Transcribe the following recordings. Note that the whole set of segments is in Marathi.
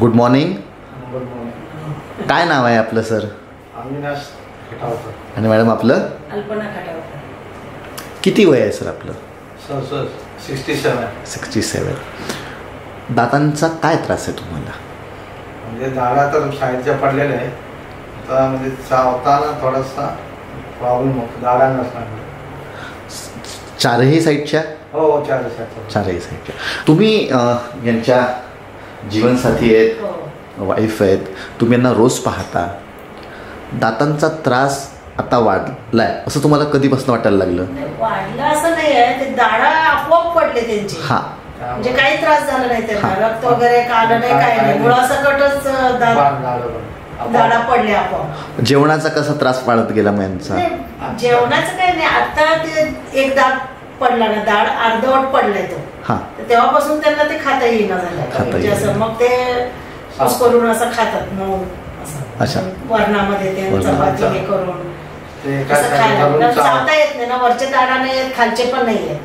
Good morning. Good morning. काय नाव आहे आपलं सर? अविनाश खटावकर. आणि मॅडम आपलं? अल्पना खटावकर. किती वय आहे सर आपलं? सर 67. 67. दातांचा काय त्रास आहे तुम्हाला? म्हणजे दाढा तर साईडच्या पडलेल्या आहे. आता म्हणजे चावताना थोडासा प्रॉब्लेम होतो दाढा नसल्यामुळे. चारही साईडच्या? हो, चारही साईडच्या. चारही साईडच्या. तुम्ही यांच्या जीवनसाथी आहेत, वाईफ आहेत, तुम्ही यांना रोज पाहता. दातांचा त्रास आता वाढलाय असं तुम्हाला कधीपासून वाटायला लागलं? वाढलं असं नाही आहे, ते दाढा आपोआप पडले त्यांचे. हा, म्हणजे काही त्रास झाला नाही त्यांना, रक्त वगैरे काढलं नाही, काही नाही, मुळासकटच दाढा पडले आपोआप. जेवणाचा कसा त्रास वाढत गेला मग यांचा? जेवणाचं काही नाही. आता ते एक दात पडला ना, दाढ अर्धवट पडलाय तो. हा, तेव्हापासून त्यांना ते खाता येईना झालं. म्हणजे असं मग ते कुस करून असं खातात मग अच्छा, वरणामध्ये ते चपाती हे करून ते असं खायला चावता येत नाही ना, वरचे दाढा नाही आहेत, खालचे पण नाही आहेत,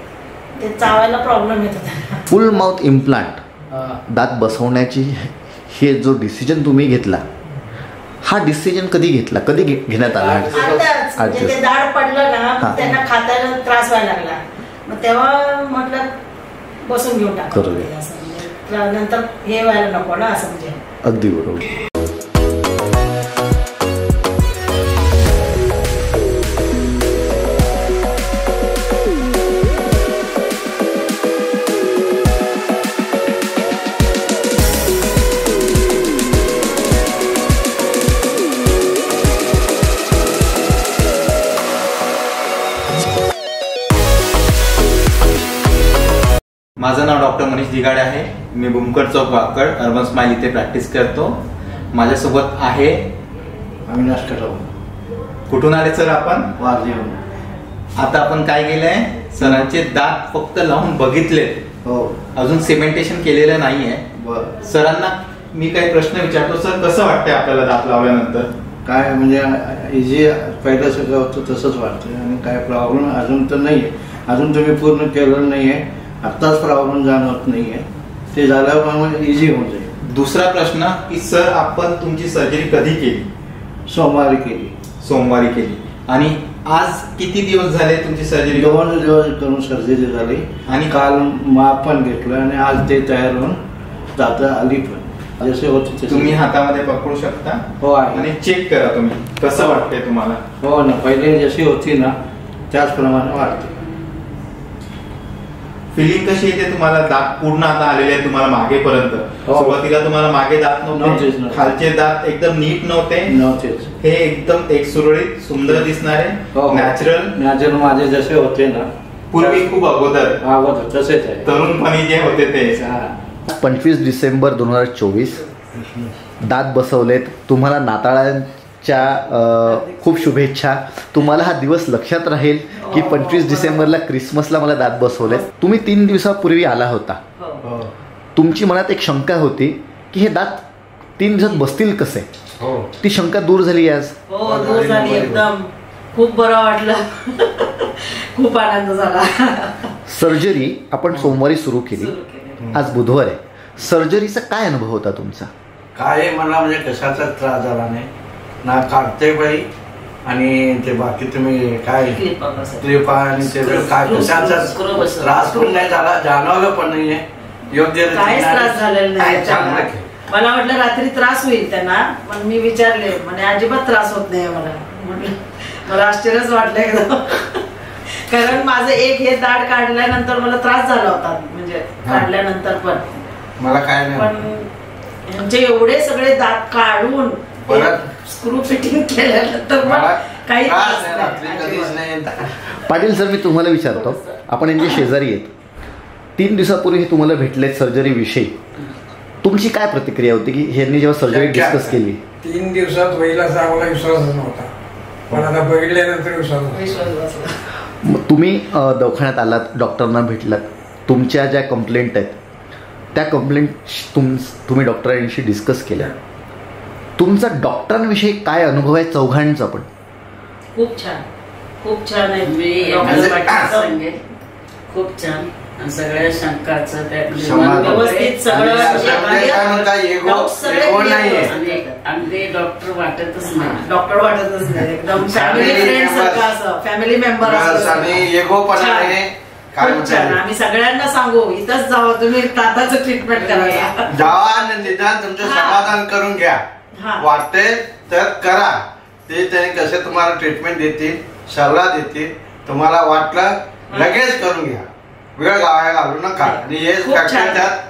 ते चावायला प्रॉब्लेम येत होता. फुल माउथ इम्प्लांट दात बसवण्याची हे जो डिसिजन तुम्ही घेतला, हा डिसिजन कधी घेतला, कधी घेण्यात आला? आताच म्हणजे ते दाढ पडलं ना, त्यांना खाताना त्रास व्हायला लागला. मग तेव्हा म्हटलं बसून घेऊन टाकू, नंतर हे व्हायला नको ना असं. म्हणजे अगदी बरोबर. माझं नाव डॉक्टर मनीष दिगाडे आहे. मी भूमकर चौक वाकड अर्बन स्माइल इथे प्रॅक्टिस करतो. माझ्यासोबत आहे अविनाश खटावकर. कुठून आले सर आपण? वारजेहून. आता आपण काय केलंय, सरांचे दात फक्त लावून बघितले, हो, अजून सिमेंटेशन केलेलं नाहीये. बरं. सरांना मी काही प्रश्न विचारतो. सर, कसं वाटतंय आपल्याला दात लावल्यानंतर? काय म्हणजे इझी पहिलं सगळं होतं तसंच वाटतं आणि काय प्रॉब्लेम अजून तर नाही आहे. अजून तुम्ही पूर्ण केलेलं नाही आहे. आत्ताच प्रॉब्लेम जाणवत नाही आहे. ते झाल्यावर मग इझी होऊन जाईल. दुसरा प्रश्न की सर, आपण तुमची सर्जरी कधी केली? सोमवारी केली. सोमवारी केली. आणि आज किती दिवस झाले तुमची सर्जरी? 2 दिवस करून सर्जरी झाली आणि काल माप पण घेतलं आणि आज ते तयार होऊन जाता आली पण जसे होते तुम्ही हातामध्ये पकडू शकता. हो आहे. आणि चेक करा तुम्ही, कसं वाटतंय तुम्हाला? हो ना, पहिले जशी होती ना त्याचप्रमाणे वाटते. फिलिंग कशी येते तुम्हाला? दात पूर्ण आता आलेले आहे तुम्हाला मागेपर्यंत. हो. सुरुवातीला तुम्हाला मागे दात नव्हते, खालचे दात एकदम नीट नव्हते. हे एकदम एक सुरळीत सुंदर दिसणारे, नॅचरल माझे जसे होते ना पूर्वी, खूप अगोदर तसेच आहे. तरुणपणी जे होते ते. 25 डिसेंबर 2024 दात बसवलेत. तुम्हाला नाताळांच्या खूप शुभेच्छा. तुम्हाला हा दिवस लक्षात राहील की 25 डिसेंबरला क्रिसमसला मला दात बसवलेत. तुम्ही 3 दिवसापूर्वी आला होता. तुमची मनात एक शंका होती की हे दात 3 दिवसात बसतील कसे. ती शंका दूर झाली आज? हो, दूर झाली. एकदम खूप बरं वाटलं. खूप आनंद झाला. सर्जरी आपण सोमवारी सुरू केली, आज बुधवार आहे. सर्जरीचा काय अनुभव होता तुमचा? काय मला म्हणजे कशाचा त्रास झाला नाही ना, काढते बाई आणि ते बाकी तुम्ही काय क्लिप आणि ते काय कशाचा त्रास पण नाही झाला, जाणवलं पण नाहीये. योग्य काहीच त्रास झालेला नाही. मला वाटलं रात्री त्रास होईल त्यांना, पण मी विचारले म्हणजे अजिबात त्रास होत नाही मला. मला आश्चर्यच वाटलं एकदम. कारण माझं एक हे दाढ काढल्यानंतर मला त्रास झाला होता, म्हणजे काढल्यानंतर पण मला काय नाही. पण म्हणजे एवढे सगळे दात काढून स्क्रू फिटिंग केल्यानंतर काही पाटील सर, मी तुम्हाला विचारतो, आपण यांचे शेजारी आहेत. 3 दिवसापूर्वी हे तुम्हाला भेटलेत सर्जरी विषयी. तुमची काय प्रतिक्रिया होती की ह्यांनी जेव्हा सर्जरी डिस्कस केली? 3 दिवसात होईल असा आम्हाला विश्वासच नव्हता, पण आता बघितल्यानंतर विश्वास. तुम्ही दवाखान्यात आलात, डॉक्टरांना भेटलात, तुमच्या ज्या कंप्लेंट आहेत त्या कंप्लेंट तुम्ही डॉक्टरांशी डिस्कस केल्या. तुमचा डॉक्टरांविषयी काय अनुभव आहे चौघांचा? पण खूप छान, खूप छान आहे. खूप छान. आणि सगळ्या शंकाचं समाधान. व्यवस्थित सगळं आणि असं म्हणजे काय म्हणता, एगो नाहीये. अगदी डॉक्टर वाटतच नाही एकदम फॅमिली फ्रेंड सारखं असं फॅमिली मेंबर आणि एगोपणाने काय खूप छान. आम्ही सगळ्यांना सांगू इथंच जावं तुम्ही दाताचं ट्रीटमेंट करायला जावा आणि निदान तुमचं समाधान करून घ्या. वाटते तर करा. ते त्याने कसे तुम्हाला ट्रीटमेंट देतील, सल्ला देतील. तुम्हाला वाटलं लगेच करून घ्या, वेळ घालू नका. आणि हे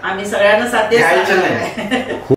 आम्ही सगळ्यांना साध्य घ्यायचं नाही.